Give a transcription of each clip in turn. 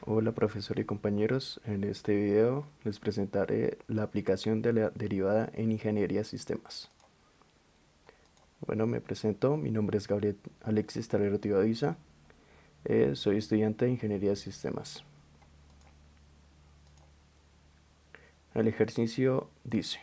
Hola profesor y compañeros, en este video les presentaré la aplicación de la derivada en Ingeniería Sistemas. Bueno, me presento, mi nombre es Gabriel Alexis Tarrero Tivadiza, soy estudiante de Ingeniería Sistemas. El ejercicio dice: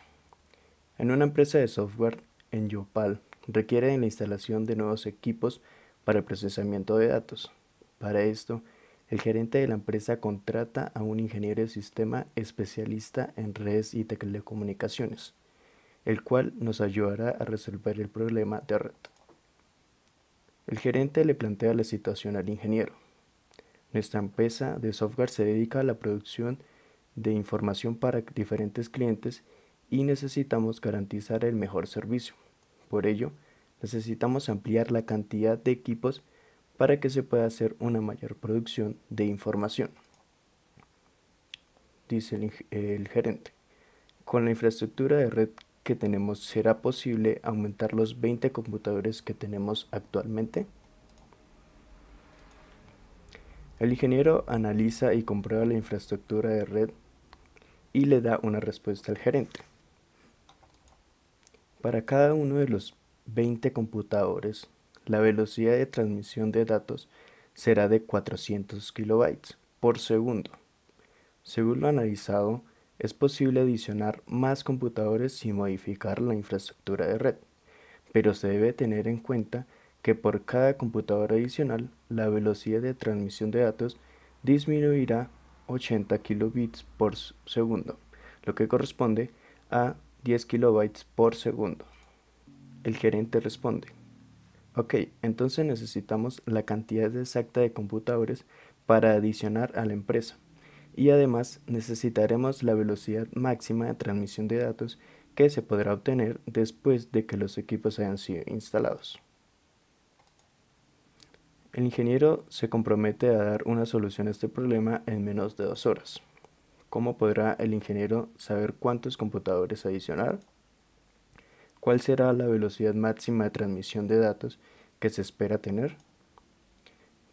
en una empresa de software en Yopal requiere la instalación de nuevos equipos para el procesamiento de datos. Para esto, el gerente de la empresa contrata a un ingeniero de sistema especialista en redes y telecomunicaciones, el cual nos ayudará a resolver el problema de red. El gerente le plantea la situación al ingeniero. Nuestra empresa de software se dedica a la producción de información para diferentes clientes y necesitamos garantizar el mejor servicio. Por ello, necesitamos ampliar la cantidad de equipos para que se pueda hacer una mayor producción de información, dice el gerente. Con la infraestructura de red que tenemos, ¿será posible aumentar los 20 computadores que tenemos actualmente? El ingeniero analiza y comprueba la infraestructura de red y le da una respuesta al gerente. Para cada uno de los 20 computadores, la velocidad de transmisión de datos será de 400 kilobytes por segundo. Según lo analizado, es posible adicionar más computadores sin modificar la infraestructura de red, pero se debe tener en cuenta que por cada computador adicional, la velocidad de transmisión de datos disminuirá 80 kilobits por segundo, lo que corresponde a 10 kilobytes por segundo. El gerente responde: ok, entonces necesitamos la cantidad exacta de computadores para adicionar a la empresa. Y además necesitaremos la velocidad máxima de transmisión de datos que se podrá obtener después de que los equipos hayan sido instalados. El ingeniero se compromete a dar una solución a este problema en menos de 2 horas. ¿Cómo podrá el ingeniero saber cuántos computadores adicionar? ¿Cuál será la velocidad máxima de transmisión de datos que se espera tener?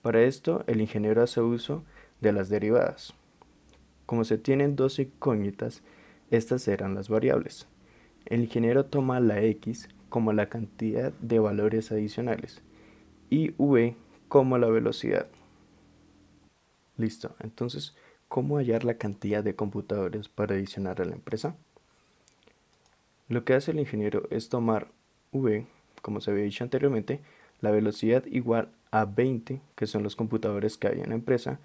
Para esto, el ingeniero hace uso de las derivadas. Como se tienen dos incógnitas, estas serán las variables. El ingeniero toma la x como la cantidad de valores adicionales y v como la velocidad. Listo, entonces, ¿cómo hallar la cantidad de computadores para adicionar a la empresa? Lo que hace el ingeniero es tomar v, como se había dicho anteriormente, la velocidad igual a 20, que son los computadores que hay en la empresa,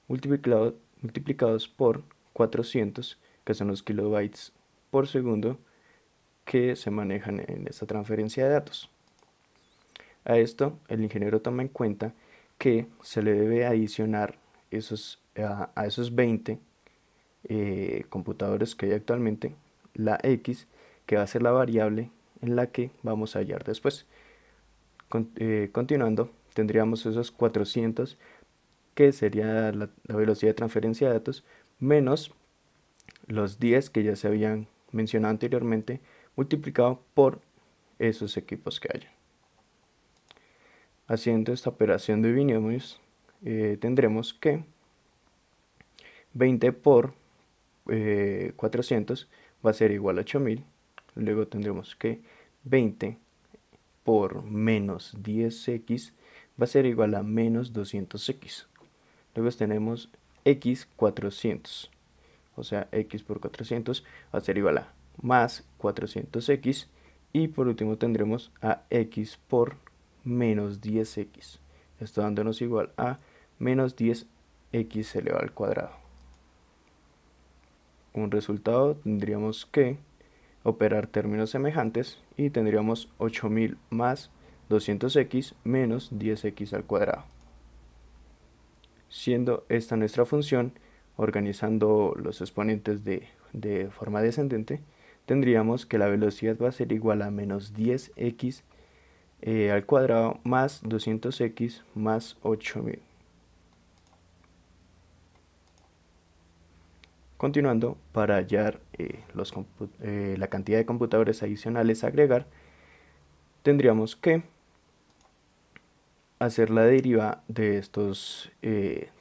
multiplicados por 400, que son los kilobytes por segundo que se manejan en esta transferencia de datos. A esto, el ingeniero toma en cuenta que se le debe adicionar a esos 20 computadores que hay actualmente, la x, que va a ser la variable en la que vamos a hallar después. Continuando, tendríamos esos 400, que sería la velocidad de transferencia de datos, menos los 10 que ya se habían mencionado anteriormente, multiplicado por esos equipos que haya. Haciendo esta operación de binomios, tendremos que 20 por 400 va a ser igual a 8000. Luego tendremos que 20 por menos 10x va a ser igual a menos 200x. Luego tenemos x 400, o sea, x por 400 va a ser igual a más 400x. Y por último tendremos a x por menos 10x, esto dándonos igual a menos 10x elevado al cuadrado. Como resultado tendríamos que operar términos semejantes y tendríamos 8000 más 200x menos 10x al cuadrado. Siendo esta nuestra función, organizando los exponentes de forma descendente, tendríamos que la velocidad va a ser igual a menos 10x al cuadrado más 200x más 8000. Continuando, para hallar la cantidad de computadores adicionales a agregar, tendríamos que hacer la deriva de estos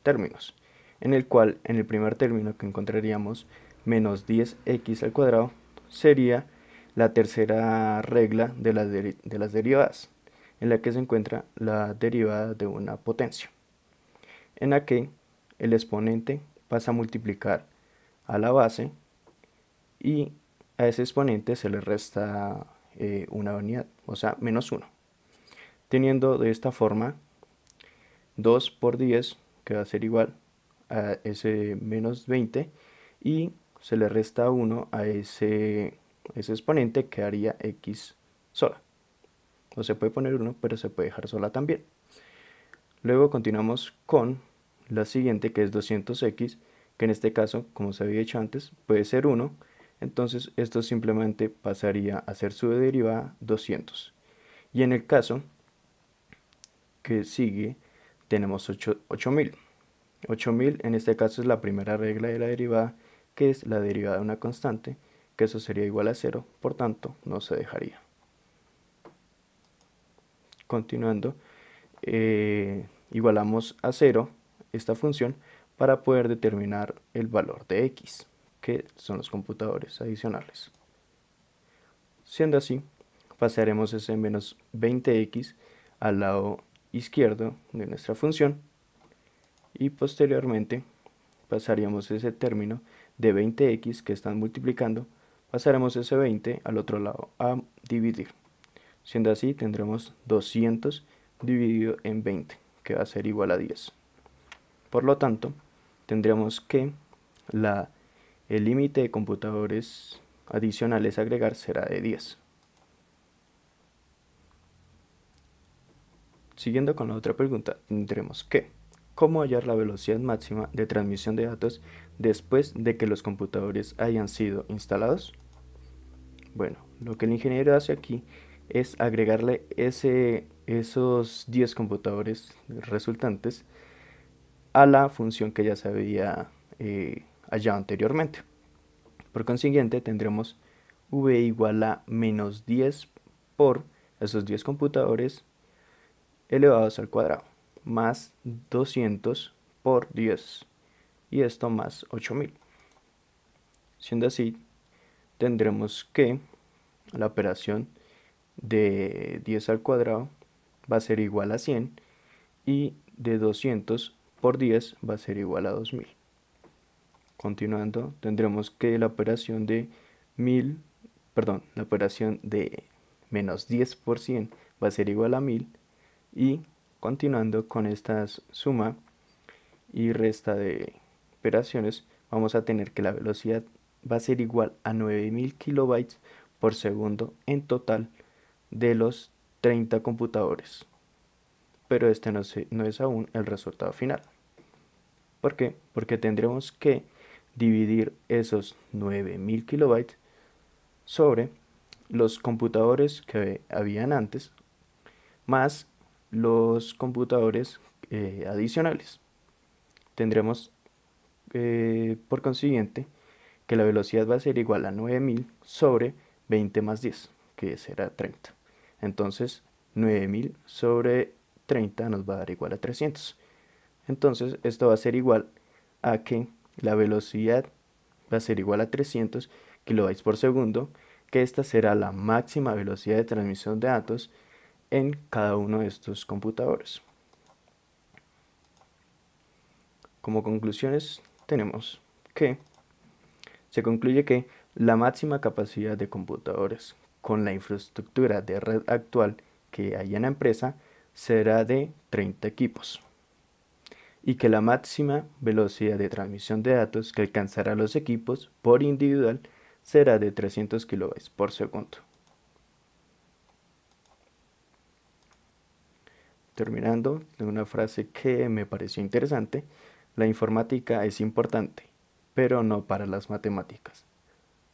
términos. en el cual en el primer término que encontraríamos menos 10x al cuadrado sería la tercera regla de las derivadas, en la que se encuentra la derivada de una potencia, en la que el exponente pasa a multiplicar a la base y a ese exponente se le resta una unidad, o sea, menos 1. Teniendo de esta forma 2 por 10, que va a ser igual a ese menos 20, y se le resta 1 a ese exponente, que haría x sola. O se puede poner 1, pero se puede dejar sola también. Luego continuamos con la siguiente, que es 200x, que en este caso, como se había hecho antes, puede ser 1. Entonces esto simplemente pasaría a ser su derivada 200. Y en el caso que sigue tenemos 8000. 8000 en este caso es la primera regla de la derivada, que es la derivada de una constante, que eso sería igual a 0, por tanto no se dejaría. Continuando, igualamos a 0 esta función para poder determinar el valor de x, que son los computadores adicionales. Siendo así, pasaremos ese menos 20x al lado izquierdo de nuestra función y posteriormente pasaríamos ese término de 20x que están multiplicando, pasaremos ese 20 al otro lado a dividir. Siendo así, tendremos 200 dividido en 20, que va a ser igual a 10. Por lo tanto, tendremos que el límite de computadores adicionales a agregar será de 10. Siguiendo con la otra pregunta, tendremos que ¿cómo hallar la velocidad máxima de transmisión de datos después de que los computadores hayan sido instalados? Bueno, lo que el ingeniero hace aquí es agregarle esos 10 computadores resultantes a la función que ya se había hallado anteriormente. Por consiguiente, tendremos v igual a menos 10 por esos 10 computadores elevados al cuadrado, más 200 por 10, y esto más 8000. Siendo así, tendremos que la operación de 10 al cuadrado va a ser igual a 100, y de 200 por 10 va a ser igual a 2000. Continuando, tendremos que la operación de la operación de menos 10 por 100 va a ser igual a 1000, y continuando con esta suma y resta de operaciones, vamos a tener que la velocidad va a ser igual a 9000 kilobytes por segundo en total de los 30 computadores. Pero este no es aún el resultado final. ¿Por qué? Porque tendremos que dividir esos 9000 kilobytes sobre los computadores que habían antes, más los computadores adicionales. Tendremos por consiguiente que la velocidad va a ser igual a 9000 sobre 20 más 10, que será 30. Entonces 9000 sobre 30 nos va a dar igual a 300. Entonces esto va a ser igual a que la velocidad va a ser igual a 300 kilobytes por segundo, que esta será la máxima velocidad de transmisión de datos en cada uno de estos computadores. Como conclusiones tenemos que se concluye que la máxima capacidad de computadores con la infraestructura de red actual que hay en la empresa será de 30 equipos, y que la máxima velocidad de transmisión de datos que alcanzará los equipos por individual será de 300 kilobytes por segundo. Terminando de una frase que me pareció interesante: la informática es importante, pero no para las matemáticas.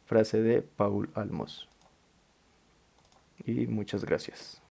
Frase de Paul Almos. Y muchas gracias.